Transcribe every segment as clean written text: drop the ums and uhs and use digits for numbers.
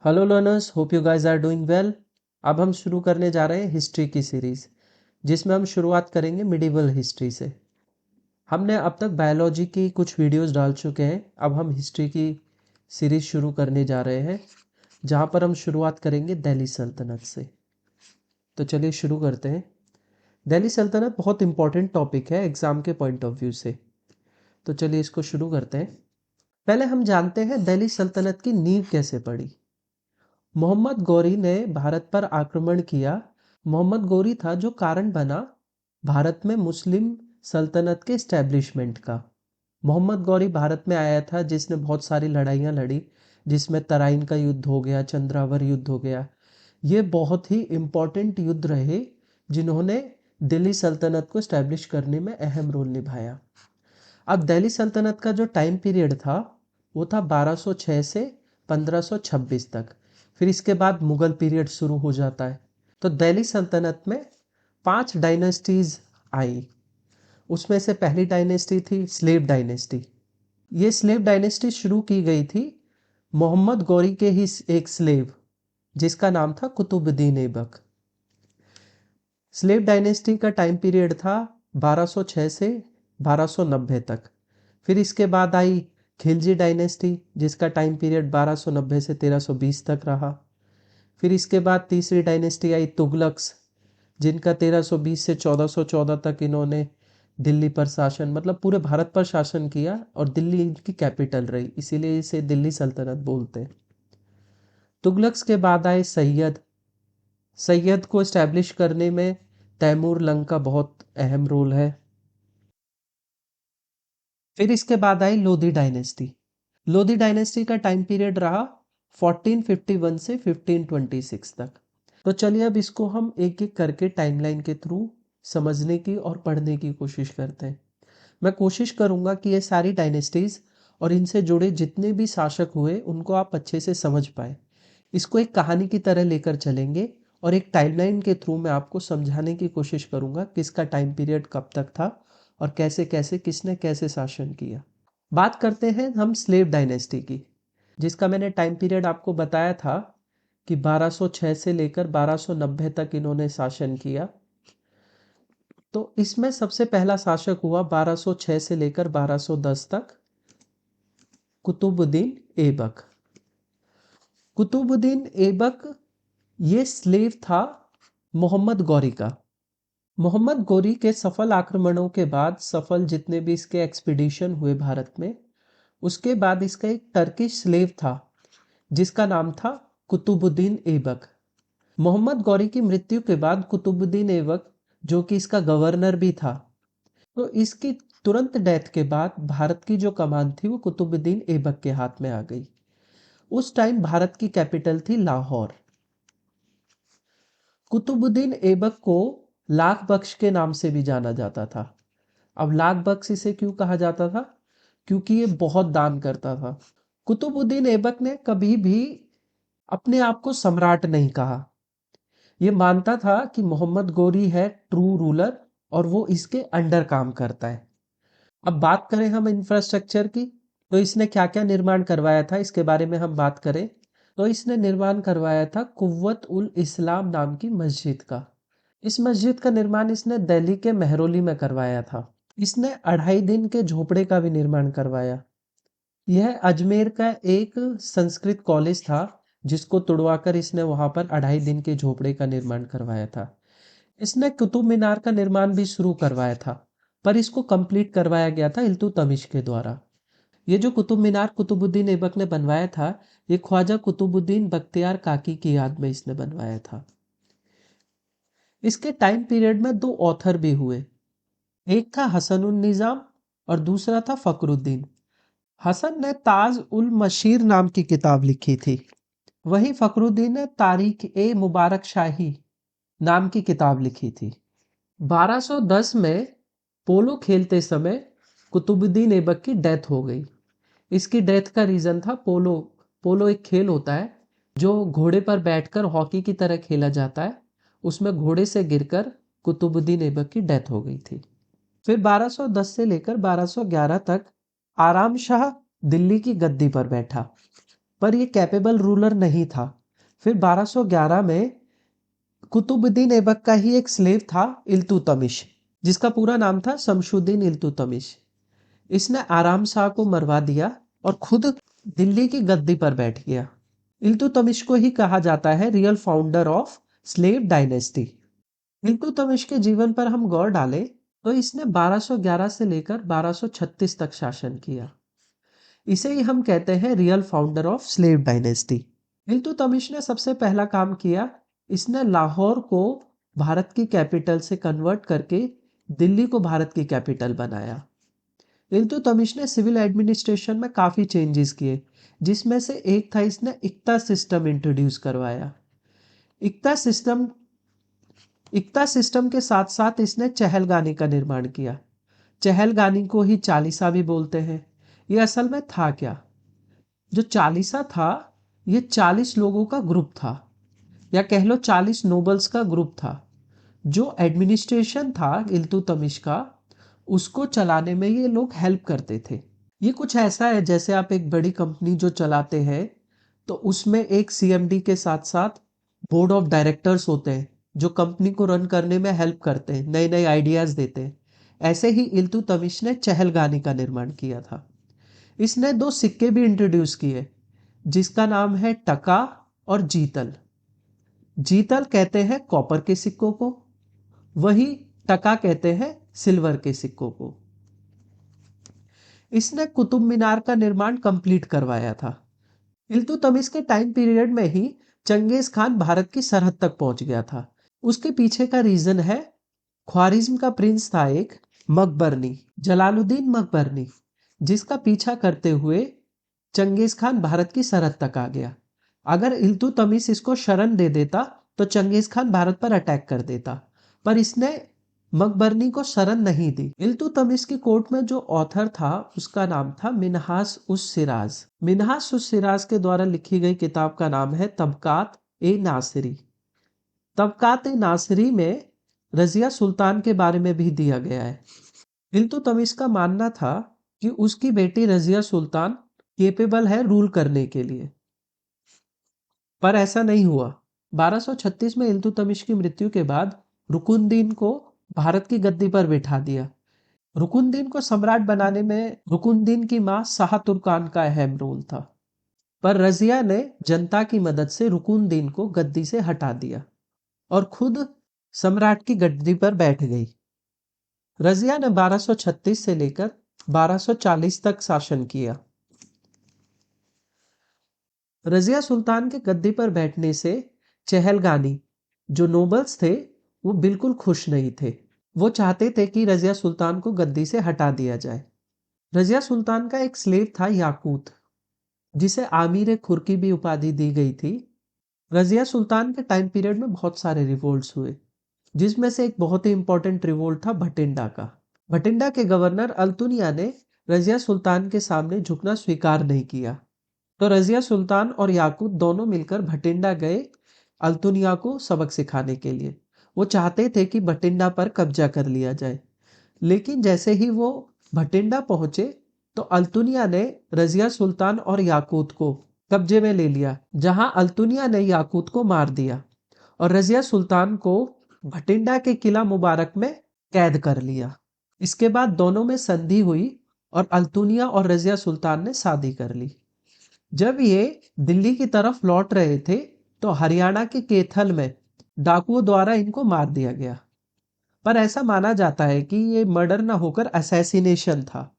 Hello learners, hope you guys are doing well. अब हम शुरू करने जा रहे हैं हिस्ट्री की सीरीज़, जिसमें हम शुरुआत करेंगे मिडिवल हिस्ट्री से। हमने अब तक बायोलॉजी की कुछ वीडियोस डाल चुके हैं। अब हम हिस्ट्री की सीरीज़ शुरू करने जा रहे हैं, जहां पर हम शुरुआत करेंगे दिल्ली सल्तनत से। तो चलिए शुरू करते हैं। दिल्ली सल्तनत बहुत इंपॉर्टेंट टॉपिक है एग्ज़ाम के पॉइंट ऑफ व्यू से। तो चलिए इसको शुरू करते हैं। पहले हम जानते हैं दिल्ली सल्तनत की नींव कैसे पड़ी। मोहम्मद गौरी ने भारत पर आक्रमण किया। मोहम्मद गौरी था जो कारण बना भारत में मुस्लिम सल्तनत के इस्टेब्लिशमेंट का। मोहम्मद गौरी भारत में आया था जिसने बहुत सारी लड़ाइयाँ लड़ी, जिसमें तराइन का युद्ध हो गया, चंद्रावर युद्ध हो गया। ये बहुत ही इम्पोर्टेंट युद्ध रहे जिन्होंने दिल्ली सल्तनत को इस्टेब्लिश करने में अहम रोल निभाया। अब दिल्ली सल्तनत का जो टाइम पीरियड था वो था 1206 से 1526 तक। फिर इसके बाद मुगल पीरियड शुरू हो जाता है। तो दिल्ली सल्तनत में 5 डायनेस्टीज आई। उसमें से पहली डायनेस्टी थी स्लेव डायनेस्टी। ये स्लेव डायनेस्टी शुरू की गई थी मोहम्मद गौरी के ही एक स्लेव, जिसका नाम था कुतुबुद्दीन ऐबक। स्लेव डायनेस्टी का टाइम पीरियड था 1206 से 1290 तक। फिर इसके बाद आई खिलजी डायनेस्टी, जिसका टाइम पीरियड 1290 से 1320 तक रहा। फिर इसके बाद तीसरी डायनेस्टी आई तुगलक्स, जिनका 1320 से 1414 तक इन्होंने दिल्ली पर शासन, मतलब पूरे भारत पर शासन किया, और दिल्ली इनकी कैपिटल रही, इसीलिए इसे दिल्ली सल्तनत बोलते हैं। तुगलक्स के बाद आए सैयद। सैयद को इस्टेब्लिश करने में तैमूर लंग का बहुत अहम रोल है। फिर इसके बाद आई लोधी डायनेस्टी। लोधी डायनेस्टी का टाइम पीरियड रहा 1451 से 1526 तक। तो चलिए अब इसको हम एक एक करके टाइमलाइन के थ्रू समझने की और पढ़ने की कोशिश करते हैं। मैं कोशिश करूंगा कि ये सारी डायनेस्टीज और इनसे जुड़े जितने भी शासक हुए उनको आप अच्छे से समझ पाए। इसको एक कहानी की तरह लेकर चलेंगे और एक टाइमलाइन के थ्रू मैं आपको समझाने की कोशिश करूंगा किसका टाइम पीरियड कब तक था और कैसे कैसे किसने कैसे शासन किया। बात करते हैं हम स्लेव डायनेस्टी की, जिसका मैंने टाइम पीरियड आपको बताया था कि 1206 से लेकर 1290 तक इन्होंने शासन किया। तो इसमें सबसे पहला शासक हुआ 1206 से लेकर 1210 तक, कुतुबुद्दीन ऐबक। कुतुबुद्दीन ऐबक ये स्लेव था मोहम्मद गौरी का। मोहम्मद गौरी के सफल आक्रमणों के बाद, सफल जितने भी इसके एक्सपीडिशन हुए भारत में, उसके बाद इसका एक टर्किश स्लेव था जिसका नाम था कुतुबुद्दीन ऐबक। मोहम्मद गौरी की मृत्यु के बाद कुतुबुद्दीन ऐबक, जो कि इसका गवर्नर भी था, तो इसकी तुरंत डेथ के बाद भारत की जो कमान थी वो कुतुबुद्दीन ऐबक के हाथ में आ गई। उस टाइम भारत की कैपिटल थी लाहौर। कुतुबुद्दीन ऐबक को लाख बख्श के नाम से भी जाना जाता था। अब लाख बख्श इसे क्यों कहा जाता था? क्योंकि ये बहुत दान करता था। कुतुबुद्दीन ऐबक ने कभी भी अपने आप को सम्राट नहीं कहा। ये मानता था कि मोहम्मद गौरी है ट्रू रूलर और वो इसके अंडर काम करता है। अब बात करें हम इंफ्रास्ट्रक्चर की, तो इसने क्या क्या निर्माण करवाया था इसके बारे में हम बात करें तो इसने निर्माण करवाया था कुव्वत उल इस्लाम नाम की मस्जिद का। इस मस्जिद का निर्माण इसने दिल्ली के मेहरौली में करवाया था। इसने 2.5 दिन के झोपड़े का भी निर्माण करवाया। यह अजमेर का एक संस्कृत कॉलेज था जिसको तुड़वाकर इसने वहां पर 2.5 दिन के झोपड़े का निर्माण करवाया था। इसने कुतुब मीनार का निर्माण भी शुरू करवाया था, पर इसको कंप्लीट करवाया गया था इल्तुतमिश के द्वारा। ये जो कुतुब मीनार कुतुबुद्दीन ऐबक ने बनवाया था, ये ख्वाजा कुतुबुद्दीन बख्तियार काकी की याद में इसने बनवाया था। इसके टाइम पीरियड में 2 ऑथर भी हुए। एक था हसन उन निजाम और दूसरा था फखरुद्दीन। हसन ने ताज उल मशीर नाम की किताब लिखी थी, वहीं फखरुद्दीन ने तारीख ए मुबारक शाही नाम की किताब लिखी थी। 1210 में पोलो खेलते समय कुतुबुद्दीन ऐबक की डेथ हो गई। इसकी डेथ का रीजन था पोलो। पोलो एक खेल होता है जो घोड़े पर बैठकर हॉकी की तरह खेला जाता है। उसमें घोड़े से गिरकर कुतुबुद्दीन ऐबक की डेथ हो गई थी। फिर 1210 से लेकर 1211 तक आराम शाह दिल्ली की गद्दी पर बैठा। पर ये कैपेबल रूलर नहीं था। फिर 1211 में कुतुबुद्दीन ऐबक का ही एक स्लेव था इल्तुतमिश, जिसका पूरा नाम था शमशुद्दीन इल्तुतमिश। इसने आराम शाह को मरवा दिया और खुद दिल्ली की गद्दी पर बैठ गया। इल्तुतमिश को ही कहा जाता है real founder of slave dynasty. Iltutmish के जीवन पर हम गौर डालें तो इसने 1211 से लेकर 1236 तक शासन किया। इसे ही हम कहते हैं real founder of slave dynasty. Iltutmish ने सबसे पहला काम किया, इसने लाहौर को भारत की कैपिटल से कन्वर्ट करके दिल्ली को भारत की कैपिटल बनाया। इल्तुतमिश ने सिविल एडमिनिस्ट्रेशन में काफी चेंजेस किए, जिसमें से एक था इसने इक्ता सिस्टम इंट्रोड्यूस करवाया। इक्ता सिस्टम के साथ साथ इसने चहलगानी का निर्माण किया। चहलगानी को ही चालीसा भी बोलते हैं। ये असल में था क्या? जो चालीसा था ये 40 लोगों का ग्रुप था, या कह लो 40 नोबल्स का ग्रुप था। जो एडमिनिस्ट्रेशन था इल्तुतमिश का, उसको चलाने में ये लोग हेल्प करते थे। ये कुछ ऐसा है जैसे आप एक बड़ी कंपनी जो चलाते हैं तो उसमें एक सीएमडी के साथ साथ बोर्ड ऑफ डायरेक्टर्स होते हैं जो कंपनी को रन करने में हेल्प करते हैं, नए नए आइडियाज देते हैं। ऐसे ही इल्तुतमिश ने चहलगानी का निर्माण किया था। इसने 2 सिक्के भी इंट्रोड्यूस किए, जिसका नाम है टका और जीतल। जीतल कहते हैं कॉपर के सिक्कों को, वही टका कहते हैं सिल्वर के सिक्कों को। इसने कुतुब मीनार का निर्माण कंप्लीट करवाया था। इल्तुतमिश के टाइम पीरियड में ही चंगेज खान भारत की सरहद तक पहुंच गया था। उसके पीछे का रीजन है, ख्वारिज्म का प्रिंस था एक मकबरनी, जलालुद्दीन मकबरनी, जिसका पीछा करते हुए चंगेज खान भारत की सरहद तक आ गया। अगर इल्तुतमिश इसको शरण दे देता तो चंगेज खान भारत पर अटैक कर देता, पर इसने मकबरनी को शरण नहीं दी। इल्तुतमिश की कोर्ट में जो ऑथर था उसका नाम था मिन्हास उस सिराज। मिन्हास उस सिराज के द्वारा लिखी गई किताब का नाम है तबकात ए नासिरी। तबकात ए नासिरी में रजिया सुल्तान के बारे में भी दिया गया है। इल्तुतमिश का मानना था कि उसकी बेटी रजिया सुल्तान केपेबल है रूल करने के लिए, पर ऐसा नहीं हुआ। 1236 में इल्तुतमिश की मृत्यु के बाद रुकुनुद्दीन को भारत की गद्दी पर बिठा दिया। रुकुनुद्दीन को सम्राट बनाने में रुकुनुद्दीन की मां शाह तुर्कान का अहम रोल था, पर रजिया ने जनता की मदद से रुकुनुद्दीन को गद्दी से हटा दिया और खुद सम्राट की गद्दी पर बैठ गई। रजिया ने 1236 से लेकर 1240 तक शासन किया। रजिया सुल्तान के गद्दी पर बैठने से चहलगानी जो नोबल्स थे वो बिल्कुल खुश नहीं थे। वो चाहते थे कि रजिया सुल्तान को गद्दी से हटा दिया जाए। रजिया सुल्तान का एक स्लेव था याकूत, जिसे आमीर खुर्की भी उपाधि दी गई थी। रजिया सुल्तान के टाइम पीरियड में बहुत सारे रिवोल्ट्स हुए, जिसमें से एक बहुत ही इंपॉर्टेंट रिवोल्ट था भटिंडा का। भटिंडा के गवर्नर अल्तुनिया ने रजिया सुल्तान के सामने झुकना स्वीकार नहीं किया, तो रजिया सुल्तान और याकूत दोनों मिलकर भटिंडा गए अल्तुनिया को सबक सिखाने के लिए। वो चाहते थे कि भटिंडा पर कब्जा कर लिया जाए, लेकिन जैसे ही वो भटिंडा पहुंचे तो अल्तुनिया ने रजिया सुल्तान और याकूत को कब्जे में ले लिया, जहां अल्तुनिया ने याकूत को मार दिया और रजिया सुल्तान को भटिंडा के किला मुबारक में कैद कर लिया। इसके बाद दोनों में संधि हुई और अल्तुनिया और रजिया सुल्तान ने शादी कर ली। जब ये दिल्ली की तरफ लौट रहे थे तो हरियाणा के कैथल में डाकुओं द्वारा इनको मार दिया गया, पर ऐसा माना जाता है कि ये मर्डर न होकर असैसिनेशन था,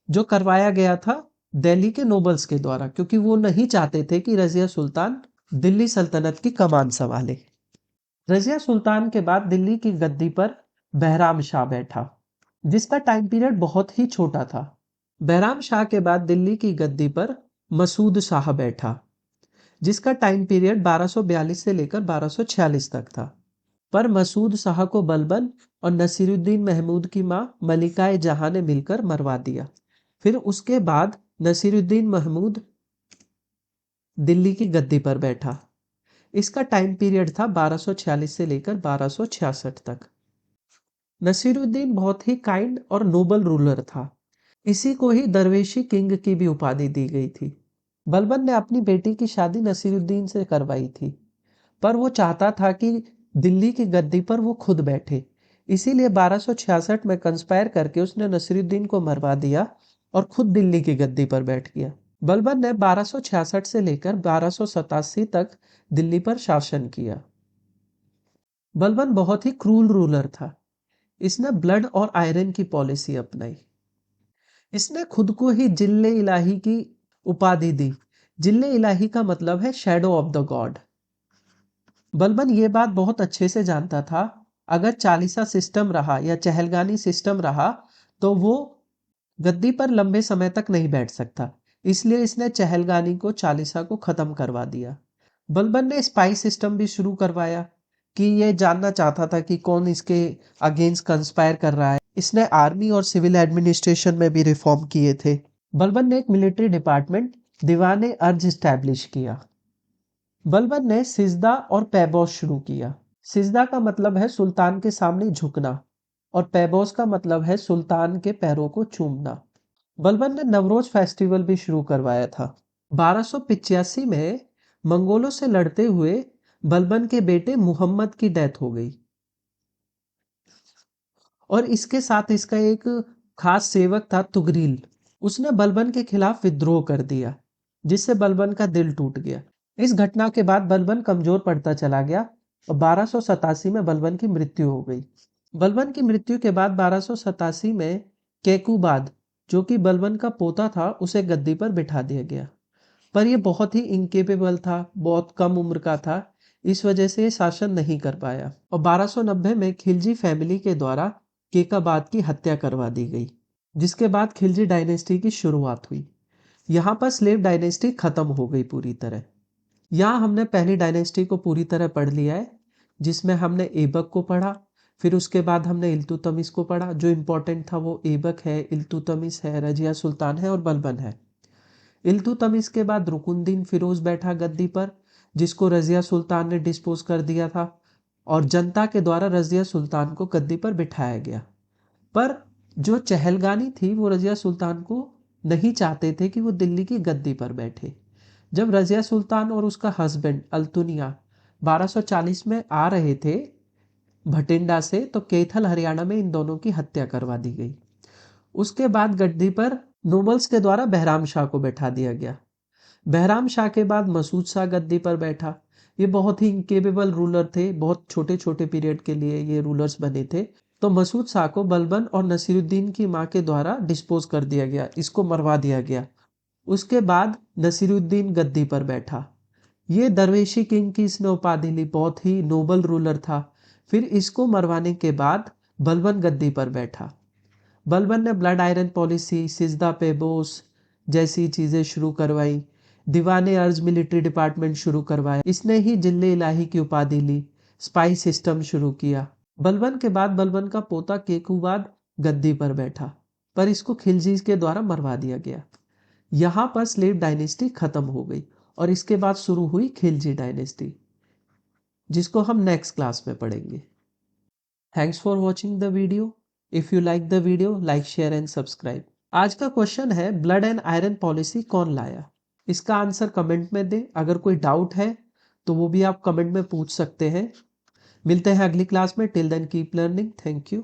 जो करवाया गया था दिल्ली के नोबल्स के द्वारा, क्योंकि वो नहीं चाहते थे कि रजिया सुल्तान दिल्ली सल्तनत की कमान संभाले। रजिया सुल्तान के बाद दिल्ली की गद्दी पर बहराम शाह बैठा, जिसका टाइम पीरियड बहुत ही छोटा था। बहराम शाह के बाद दिल्ली की गद्दी पर मसूद शाह बैठा, जिसका टाइम पीरियड 1242 से लेकर 1246 तक था। पर मसूद शाह को बलबन और नसीरुद्दीन महमूद की मां मलिकाए जहां ने मिलकर मरवा दिया। फिर उसके बाद नसीरुद्दीन महमूद दिल्ली की गद्दी पर बैठा। इसका टाइम पीरियड था 1246 से लेकर 1266 तक। नसीरुद्दीन बहुत ही काइंड और नोबल रूलर था। इसी को ही दरवेशी किंग की भी उपाधि दी गई थी। बलबन ने अपनी बेटी की शादी नसीरुद्दीन से करवाई थी, पर वो चाहता था कि दिल्ली की गद्दी पर वो खुद बैठे। इसीलिए 1266 में कंस्पायर करके उसने नसीरुद्दीन को मरवा दिया और खुद दिल्ली की गद्दी पर बैठ गया। बलबन ने 1266 से लेकर 1287 तक दिल्ली पर शासन किया। बलबन बहुत ही क्रूर रूलर था। इसने ब्लड और आयरन की पॉलिसी अपनाई। इसने खुद को ही जिल्ले इलाही की उपाधि दी। जिल्ले इलाही का मतलब है shadow of the God. Balban ये बात बहुत अच्छे से जानता था, अगर चालीसा सिस्टम रहा या चहलगानी सिस्टम रहा तो वो गद्दी पर लंबे समय तक नहीं बैठ सकता। इसलिए इसने चहलगानी को चालीसा को खत्म करवा दिया। बलबन ने स्पाई सिस्टम भी शुरू करवाया कि ये जानना चाहता था कि कौन इसके अगेंस्ट कंस्पायर कर रहा है। इसने आर्मी और सिविल एडमिनिस्ट्रेशन में भी रिफॉर्म किए थे। बलबन ने एक मिलिट्री डिपार्टमेंट दीवाने अर्ज स्टैब्लिश किया। बलबन ने सिजदा और पैबोस शुरू किया। सिजदा का मतलब है सुल्तान के सामने झुकना और पैबोस का मतलब है सुल्तान के पैरों को चूमना। बलबन ने नवरोज फेस्टिवल भी शुरू करवाया था। 1285 में मंगोलों से लड़ते हुए बलबन के बेटे मुहम्मद की डेथ हो गई और इसके साथ इसका एक खास सेवक था तुगरील। उसने बलबन के खिलाफ विद्रोह कर दिया, जिससे बलबन का दिल टूट गया। इस घटना के बाद बलबन कमजोर पड़ता चला गया और 1287 में बलबन की मृत्यु हो गई। बलबन की मृत्यु के बाद 1287 में केकुबाद, जो कि बलबन का पोता था, उसे गद्दी पर बिठा दिया गया। पर यह बहुत ही इनकेपेबल था, बहुत कम उम्र का था, इस वजह से ये शासन नहीं कर पाया और 1290 में खिलजी फैमिली के द्वारा केकाबाद की हत्या करवा दी गई, जिसके बाद खिलजी डायनेस्टी की शुरुआत हुई। यहाँ पर स्लेव डायनेस्टी खत्म हो गई पूरी तरह। यहाँ हमने पहली डायनेस्टी को पूरी तरह पढ़ लिया है, जिसमें हमने ऐबक को पढ़ा, फिर उसके बाद हमने इल्तुतमिश को पढ़ा। जो इम्पोर्टेंट था वो ऐबक है, इल्तुतमिश है, रजिया सुल्तान है और बलबन है। इल्तुतमिश के बाद रुकुनुद्दीन फिरोज बैठा गद्दी पर, जिसको रजिया सुल्तान ने डिस्पोज कर दिया था और जनता के द्वारा रजिया सुल्तान को गद्दी पर बिठाया गया। पर जो चहलगानी थी वो रजिया सुल्तान को नहीं चाहते थे कि वो दिल्ली की गद्दी पर बैठे। जब रजिया सुल्तान और उसका हस्बैंड अल्तुनिया 1240 में आ रहे थे भटिंडा से, तो कैथल हरियाणा में इन दोनों की हत्या करवा दी गई। उसके बाद गद्दी पर नोबल्स के द्वारा बहराम शाह को बैठा दिया गया। बहराम शाह के बाद मसूद शाह गद्दी पर बैठा। ये बहुत ही इनकेपेबल रूलर थे, बहुत छोटे छोटे पीरियड के लिए ये रूलर्स बने थे। तो मसूद शाह को बलबन और नसीरुद्दीन की मां के द्वारा डिस्पोज कर दिया गया, इसको मरवा दिया गया। उसके बाद नसीरुद्दीन गद्दी पर बैठा। ये दरवेशी किंग की इसने उपाधि ली, बहुत ही नोबल रूलर था। फिर इसको मरवाने के बाद बलबन गद्दी पर बैठा। बलबन ने ब्लड आयरन पॉलिसी, सिजदा पेबोस जैसी चीजें शुरू करवाई। दीवाने अर्ज मिलिट्री डिपार्टमेंट शुरू करवाया। इसने ही जिले इलाही की उपाधि ली। स्पाई सिस्टम शुरू किया। बलबन के बाद बलबन का पोता केकुबाद गद्दी पर बैठा, पर इसको खिलजी के द्वारा मरवा दिया गया। यहाँ पर स्लेव डायनेस्टी खत्म हो गई और इसके बाद शुरू हुई खिलजी डायनेस्टी, जिसको हम नेक्स्ट क्लास में पढ़ेंगे। Thanks for watching the video. If you like the video, like share and subscribe. आज का क्वेश्चन है, ब्लड एंड आयरन पॉलिसी कौन लाया? इसका आंसर कमेंट में दें। अगर कोई डाउट है तो वो भी आप कमेंट में पूछ सकते हैं। मिलते हैं अगली क्लास में। Till then keep learning. Thank you.